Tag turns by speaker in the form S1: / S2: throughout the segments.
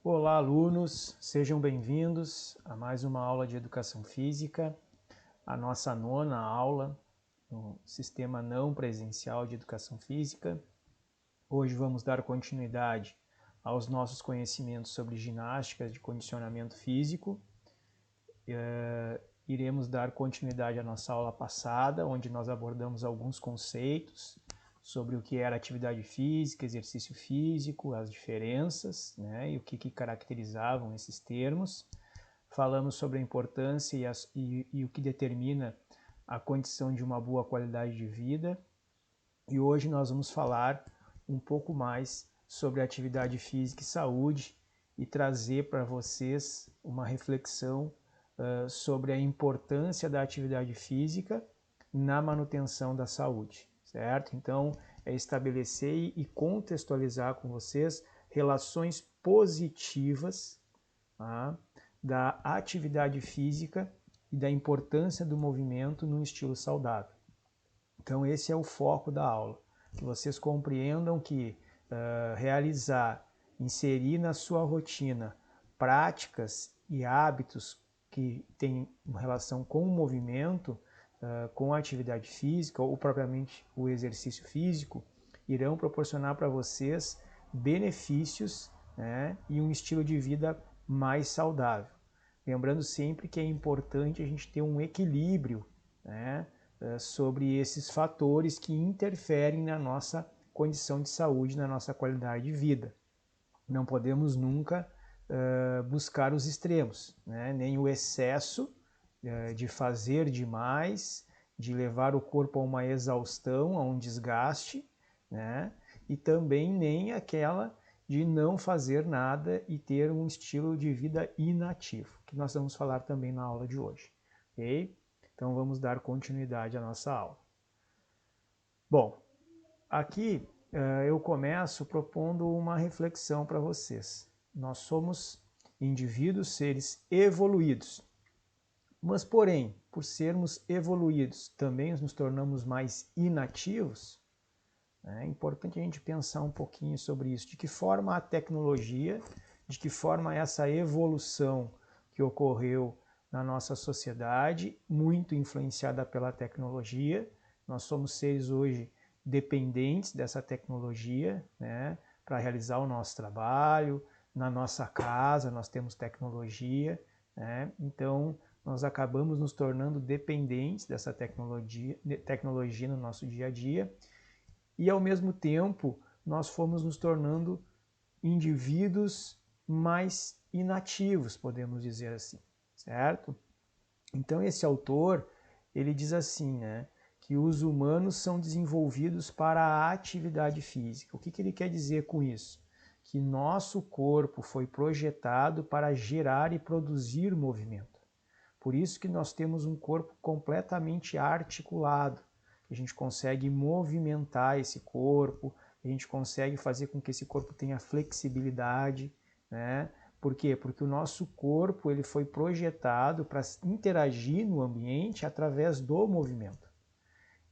S1: Olá, alunos, sejam bem-vindos a mais uma aula de Educação Física, a nossa 9ª aula no Sistema Não Presencial de Educação Física. Hoje vamos dar continuidade aos nossos conhecimentos sobre ginástica de condicionamento físico. Iremos dar continuidade à nossa aula passada, onde nós abordamos alguns conceitos sobre o que era atividade física, exercício físico, as diferenças, né, e o que caracterizavam esses termos. Falamos sobre a importância e o que determina a condição de uma boa qualidade de vida. E hoje nós vamos falar um pouco mais sobre atividade física e saúde e trazer para vocês uma reflexão sobre a importância da atividade física na manutenção da saúde, certo? Então, é estabelecer e contextualizar com vocês relações positivas, tá, da atividade física e da importância do movimento num estilo saudável. Então, esse é o foco da aula, que vocês compreendam que inserir na sua rotina práticas e hábitos que têm relação com o movimento, com a atividade física ou propriamente o exercício físico, irão proporcionar para vocês benefícios, né, e um estilo de vida mais saudável. Lembrando sempre que é importante a gente ter um equilíbrio, né, sobre esses fatores que interferem na nossa condição de saúde, na nossa qualidade de vida. Não podemos nunca buscar os extremos, né? Nem o excesso de fazer demais, de levar o corpo a uma exaustão, a um desgaste, né? E também nem aquela de não fazer nada e ter um estilo de vida inativo, que nós vamos falar também na aula de hoje, ok? Então vamos dar continuidade à nossa aula. Bom, aqui eu começo propondo uma reflexão para vocês. Nós somos indivíduos, seres evoluídos, mas porém, por sermos evoluídos, também nos tornamos mais inativos. É importante a gente pensar um pouquinho sobre isso. De que forma a tecnologia, de que forma essa evolução que ocorreu na nossa sociedade, muito influenciada pela tecnologia. Nós somos seres hoje dependentes dessa tecnologia, né, para realizar o nosso trabalho. Na nossa casa nós temos tecnologia, né, então nós acabamos nos tornando dependentes dessa tecnologia no nosso dia a dia. E ao mesmo tempo nós fomos nos tornando indivíduos mais inativos, podemos dizer assim, certo? Então esse autor, ele diz assim, né, que os humanos são desenvolvidos para a atividade física. O que ele quer dizer com isso? Que nosso corpo foi projetado para gerar e produzir movimento. Por isso que nós temos um corpo completamente articulado. A gente consegue movimentar esse corpo, a gente consegue fazer com que esse corpo tenha flexibilidade, né? Por quê? Porque o nosso corpo ele foi projetado para interagir no ambiente através do movimento.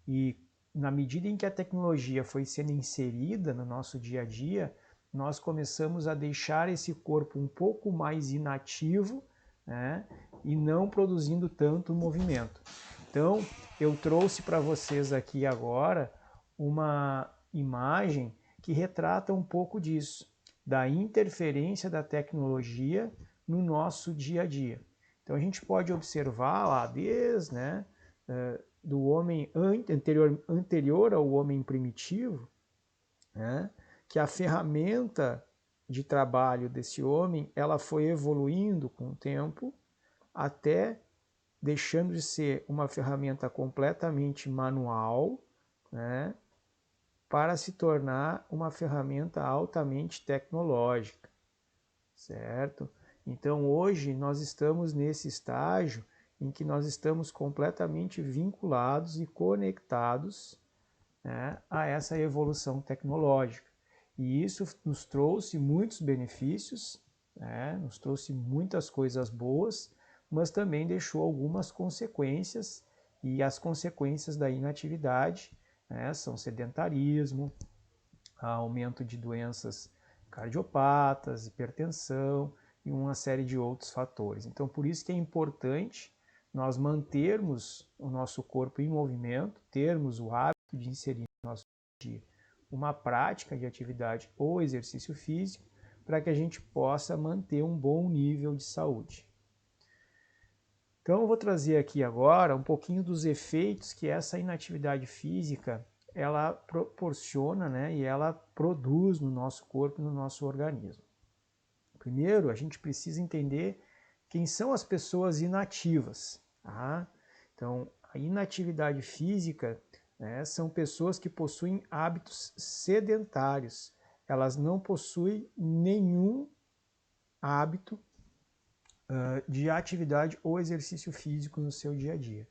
S1: E na medida em que a tecnologia foi sendo inserida no nosso dia a dia, nós começamos a deixar esse corpo um pouco mais inativo, né? E não produzindo tanto movimento. Então, eu trouxe para vocês aqui agora uma imagem que retrata um pouco disso, da interferência da tecnologia no nosso dia a dia. Então, a gente pode observar lá desde, né, do homem anterior ao homem primitivo, né, que a ferramenta de trabalho desse homem ela foi evoluindo com o tempo até deixando de ser uma ferramenta completamente manual, né, para se tornar uma ferramenta altamente tecnológica, certo? Então hoje nós estamos nesse estágio em que nós estamos completamente vinculados e conectados, né, a essa evolução tecnológica. E isso nos trouxe muitos benefícios, né, nos trouxe muitas coisas boas, mas também deixou algumas consequências, e as consequências da inatividade, né, são sedentarismo, aumento de doenças cardiopatas, hipertensão e uma série de outros fatores. Então, por isso que é importante nós mantermos o nosso corpo em movimento, termos o hábito de inserir no nosso dia uma prática de atividade ou exercício físico para que a gente possa manter um bom nível de saúde. Então eu vou trazer aqui agora um pouquinho dos efeitos que essa inatividade física ela proporciona, né, e ela produz no nosso corpo e no nosso organismo. Primeiro, a gente precisa entender quem são as pessoas inativas. Tá? Então, a inatividade física, né, são pessoas que possuem hábitos sedentários. Elas não possuem nenhum hábito de atividade ou exercício físico no seu dia a dia.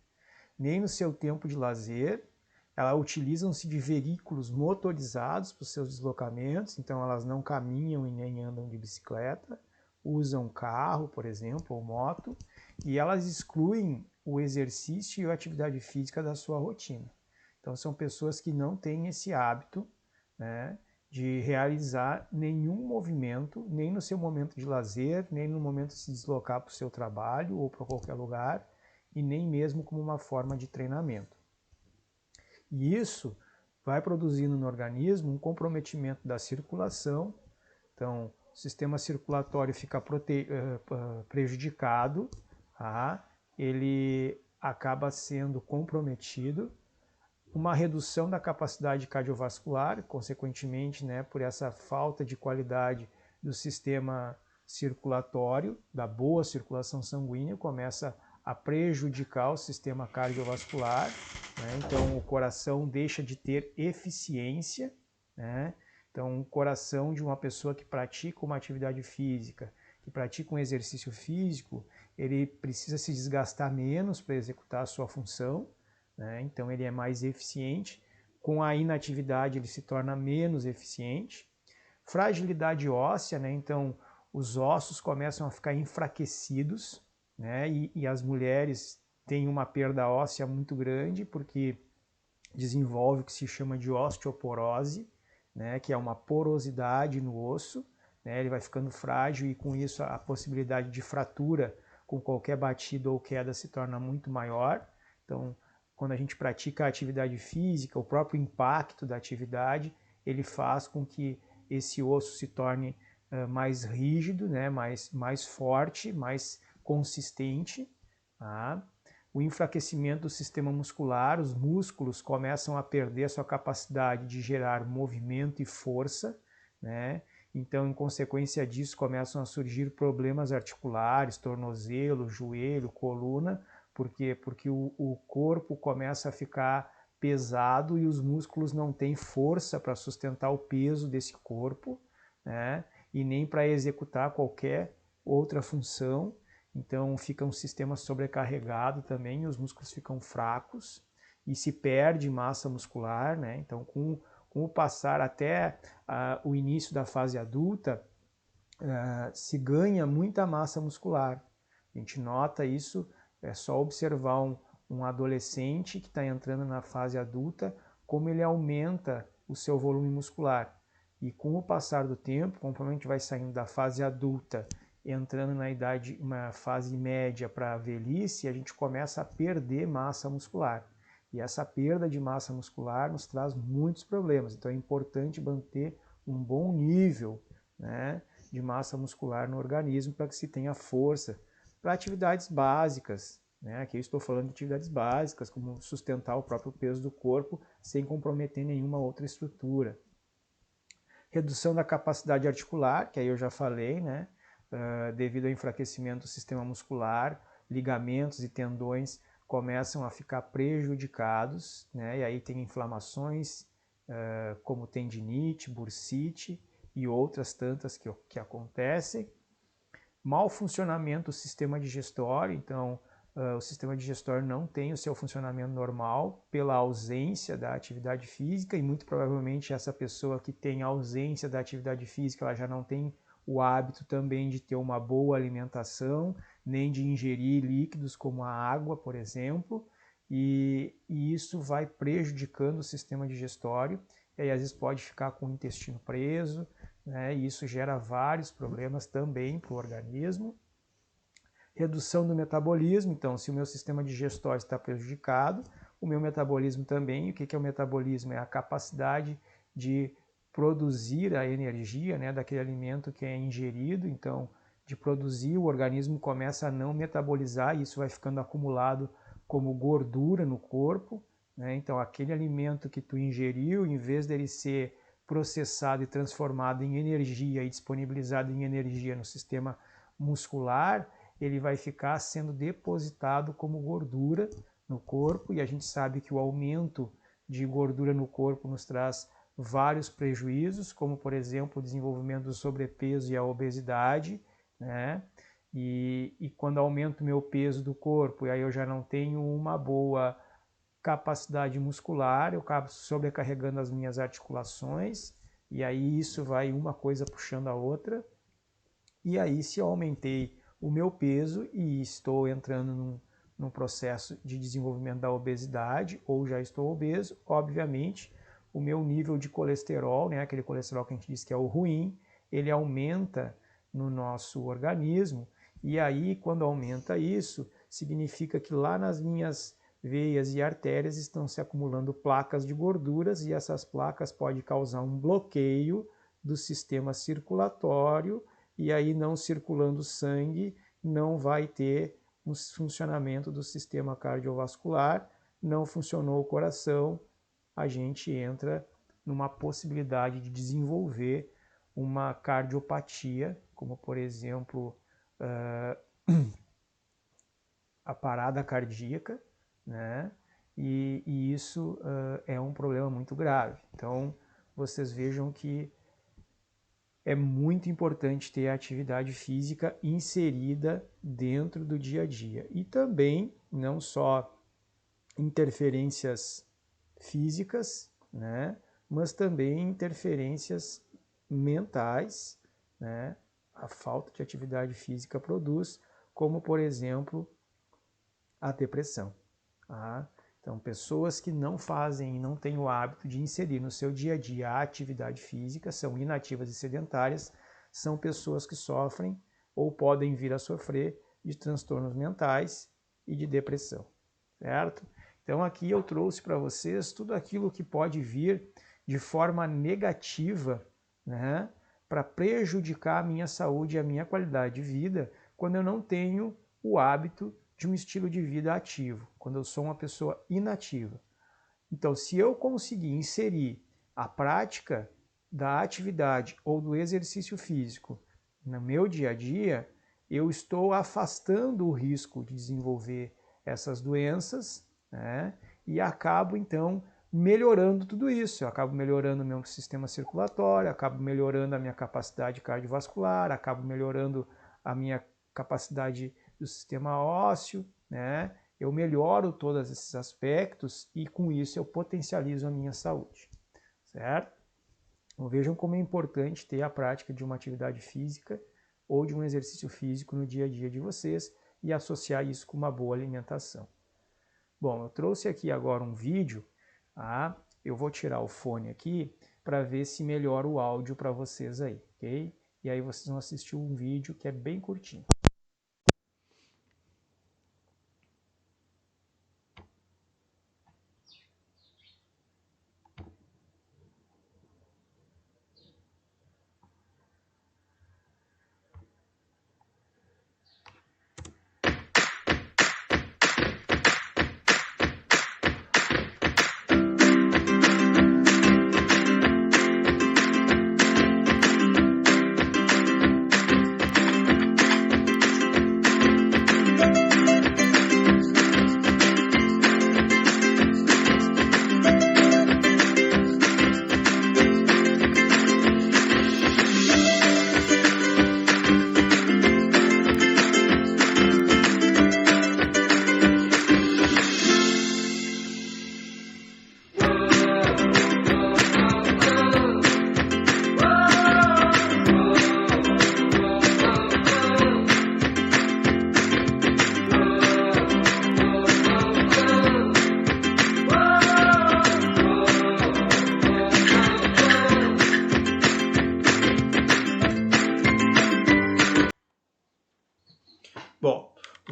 S1: Nem no seu tempo de lazer, elas utilizam-se de veículos motorizados para os seus deslocamentos, então elas não caminham e nem andam de bicicleta, usam carro, por exemplo, ou moto, e elas excluem o exercício e a atividade física da sua rotina. Então são pessoas que não têm esse hábito, né, de realizar nenhum movimento, nem no seu momento de lazer, nem no momento de se deslocar para o seu trabalho ou para qualquer lugar, e nem mesmo como uma forma de treinamento. E isso vai produzindo no organismo um comprometimento da circulação, então o sistema circulatório fica prejudicado, tá? Ele acaba sendo comprometido, uma redução da capacidade cardiovascular, consequentemente, né, por essa falta de qualidade do sistema circulatório, da boa circulação sanguínea, começa a prejudicar o sistema cardiovascular, né? Então o coração deixa de ter eficiência, né? Então o coração de uma pessoa que pratica uma atividade física, que pratica um exercício físico, ele precisa se desgastar menos para executar a sua função, né? Então ele é mais eficiente. Com a inatividade ele se torna menos eficiente. Fragilidade óssea, né? Então os ossos começam a ficar enfraquecidos, né? E as mulheres têm uma perda óssea muito grande porque desenvolve o que se chama de osteoporose, né? Que é uma porosidade no osso, né? Ele vai ficando frágil e com isso a possibilidade de fratura com qualquer batida ou queda se torna muito maior. Então quando a gente pratica a atividade física, o próprio impacto da atividade, ele faz com que esse osso se torne mais rígido, né, mais forte, mais consistente. Tá? O enfraquecimento do sistema muscular, os músculos começam a perder a sua capacidade de gerar movimento e força, né? Então, em consequência disso, começam a surgir problemas articulares, tornozelo, joelho, coluna. Por quê? Porque o corpo começa a ficar pesado e os músculos não têm força para sustentar o peso desse corpo, né? E nem para executar qualquer outra função. Então fica um sistema sobrecarregado também, os músculos ficam fracos e se perde massa muscular, né? Então com o passar até o início da fase adulta, se ganha muita massa muscular. A gente nota isso, é só observar um adolescente que está entrando na fase adulta, como ele aumenta o seu volume muscular. E com o passar do tempo, conforme a gente vai saindo da fase adulta, entrando na idade, uma fase média para a velhice, a gente começa a perder massa muscular. E essa perda de massa muscular nos traz muitos problemas. Então é importante manter um bom nível, né, de massa muscular no organismo para que se tenha força para atividades básicas, né? Aqui eu estou falando de atividades básicas, como sustentar o próprio peso do corpo sem comprometer nenhuma outra estrutura. Redução da capacidade articular, que aí eu já falei, né? Devido ao enfraquecimento do sistema muscular, ligamentos e tendões começam a ficar prejudicados, né? E aí tem inflamações como tendinite, bursite e outras tantas que acontecem. Mau funcionamento do sistema digestório, então o sistema digestório não tem o seu funcionamento normal pela ausência da atividade física e muito provavelmente essa pessoa que tem ausência da atividade física, ela já não tem o hábito também de ter uma boa alimentação, nem de ingerir líquidos como a água, por exemplo, e isso vai prejudicando o sistema digestório, e aí às vezes pode ficar com o intestino preso, né? E isso gera vários problemas também para o organismo. Redução do metabolismo, então se o meu sistema digestório está prejudicado, o meu metabolismo também. O que é o metabolismo? É a capacidade de produzir a energia, né, daquele alimento que é ingerido. Então, de produzir, o organismo começa a não metabolizar e isso vai ficando acumulado como gordura no corpo, né? Então, aquele alimento que tu ingeriu, em vez dele ser processado e transformado em energia e disponibilizado em energia no sistema muscular, ele vai ficar sendo depositado como gordura no corpo, e a gente sabe que o aumento de gordura no corpo nos traz vários prejuízos, como por exemplo o desenvolvimento do sobrepeso e a obesidade, né? E quando aumento o meu peso do corpo, e aí eu já não tenho uma boa capacidade muscular, eu acabo sobrecarregando as minhas articulações, e aí isso vai uma coisa puxando a outra, e aí se eu aumentei o meu peso e estou entrando num processo de desenvolvimento da obesidade, ou já estou obeso, obviamente o meu nível de colesterol, né, aquele colesterol que a gente diz que é o ruim, ele aumenta no nosso organismo, e aí quando aumenta isso, significa que lá nas minhas veias e artérias estão se acumulando placas de gorduras, e essas placas podem causar um bloqueio do sistema circulatório, e aí não circulando sangue, não vai ter um funcionamento do sistema cardiovascular, não funcionou o coração, a gente entra numa possibilidade de desenvolver uma cardiopatia, como por exemplo a parada cardíaca, né? E isso é um problema muito grave. Então vocês vejam que é muito importante ter a atividade física inserida dentro do dia a dia. E também, não só interferências físicas, né, mas também interferências mentais, né, a falta de atividade física produz, como, por exemplo, a depressão. Tá? Então, pessoas que não fazem e não têm o hábito de inserir no seu dia a dia a atividade física, são inativas e sedentárias, são pessoas que sofrem ou podem vir a sofrer de transtornos mentais e de depressão, certo? Então aqui eu trouxe para vocês tudo aquilo que pode vir de forma negativa, né, para prejudicar a minha saúde e a minha qualidade de vida quando eu não tenho o hábito de um estilo de vida ativo, quando eu sou uma pessoa inativa. Então, se eu conseguir inserir a prática da atividade ou do exercício físico no meu dia a dia, eu estou afastando o risco de desenvolver essas doenças, né? E acabo, então, melhorando tudo isso. Eu acabo melhorando o meu sistema circulatório, acabo melhorando a minha capacidade cardiovascular, acabo melhorando a minha capacidade do sistema ósseo, né? Eu melhoro todos esses aspectos e com isso eu potencializo a minha saúde, certo? Então, vejam como é importante ter a prática de uma atividade física ou de um exercício físico no dia a dia de vocês e associar isso com uma boa alimentação. Bom, eu trouxe aqui agora um vídeo, tá? Eu vou tirar o fone aqui para ver se melhora o áudio para vocês aí, ok? E aí vocês vão assistir um vídeo que é bem curtinho.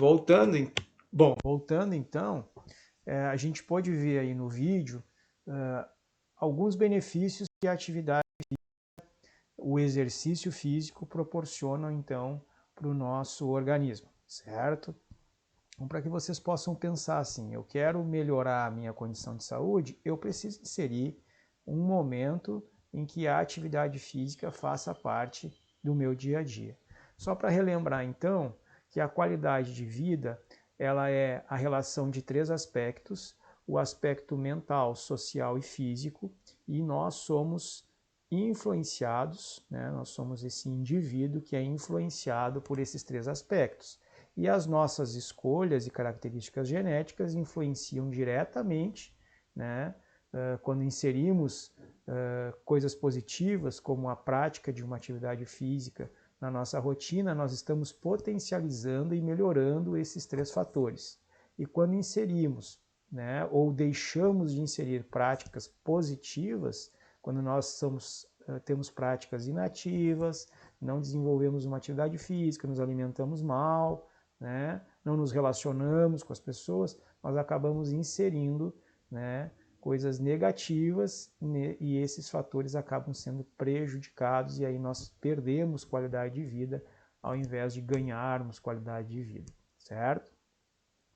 S1: voltando então, a gente pode ver aí no vídeo alguns benefícios que a atividade, o exercício físico proporcionam então para o nosso organismo, certo? Então, para que vocês possam pensar assim, eu quero melhorar a minha condição de saúde, eu preciso inserir um momento em que a atividade física faça parte do meu dia a dia. Só para relembrar então que a qualidade de vida ela é a relação de 3 aspectos, o aspecto mental, social e físico, e nós somos influenciados, né? Nós somos esse indivíduo que é influenciado por esses 3 aspectos. E as nossas escolhas e características genéticas influenciam diretamente, né? Quando inserimos coisas positivas, como a prática de uma atividade física na nossa rotina, nós estamos potencializando e melhorando esses 3 fatores. E quando inserimos, né, ou deixamos de inserir práticas positivas, quando nós temos práticas inativas, não desenvolvemos uma atividade física, nos alimentamos mal, né, não nos relacionamos com as pessoas, nós acabamos inserindo, né, coisas negativas e esses fatores acabam sendo prejudicados e aí nós perdemos qualidade de vida ao invés de ganharmos qualidade de vida, certo?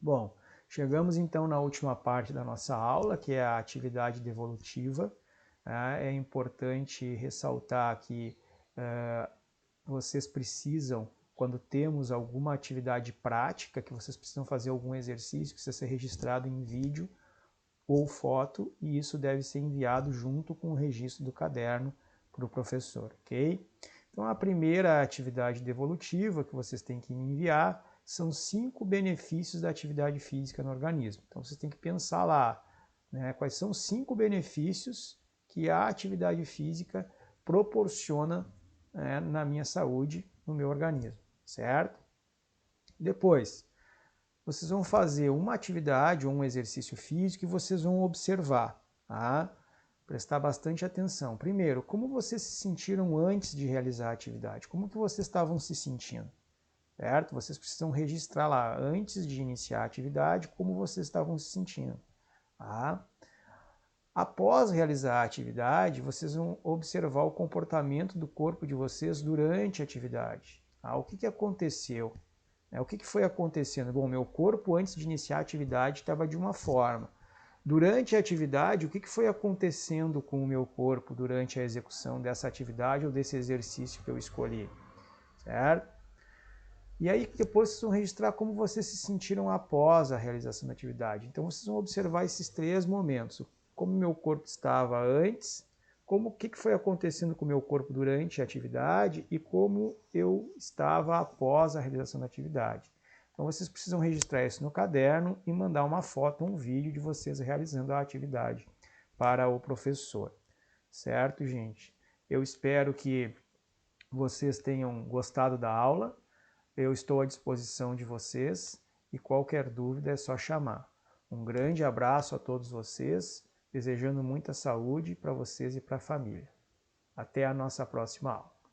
S1: Bom, chegamos então na última parte da nossa aula, que é a atividade devolutiva. É importante ressaltar que vocês precisam, quando temos alguma atividade prática, que vocês precisam fazer algum exercício, que precisa ser registrado em vídeo ou foto, e isso deve ser enviado junto com o registro do caderno para o professor, ok? Então a primeira atividade devolutiva que vocês têm que me enviar são 5 benefícios da atividade física no organismo. Então vocês têm que pensar lá, né, quais são os 5 benefícios que a atividade física proporciona, né, na minha saúde, no meu organismo, certo? Depois, vocês vão fazer uma atividade ou um exercício físico e vocês vão observar, tá? Prestar bastante atenção. Primeiro, como vocês se sentiram antes de realizar a atividade? Como que vocês estavam se sentindo? Certo? Vocês precisam registrar lá, antes de iniciar a atividade, como vocês estavam se sentindo. Tá? Após realizar a atividade, vocês vão observar o comportamento do corpo de vocês durante a atividade. Tá? O que aconteceu? O que foi acontecendo? Bom, meu corpo antes de iniciar a atividade estava de uma forma. Durante a atividade, o que foi acontecendo com o meu corpo durante a execução dessa atividade ou desse exercício que eu escolhi? Certo? E aí depois vocês vão registrar como vocês se sentiram após a realização da atividade. Então vocês vão observar esses 3 momentos. Como meu corpo estava antes, o que foi acontecendo com o meu corpo durante a atividade e como eu estava após a realização da atividade. Então vocês precisam registrar isso no caderno e mandar uma foto, um vídeo de vocês realizando a atividade para o professor. Certo, gente? Eu espero que vocês tenham gostado da aula. Eu estou à disposição de vocês e qualquer dúvida é só chamar. Um grande abraço a todos vocês, desejando muita saúde para vocês e para a família. Até a nossa próxima aula.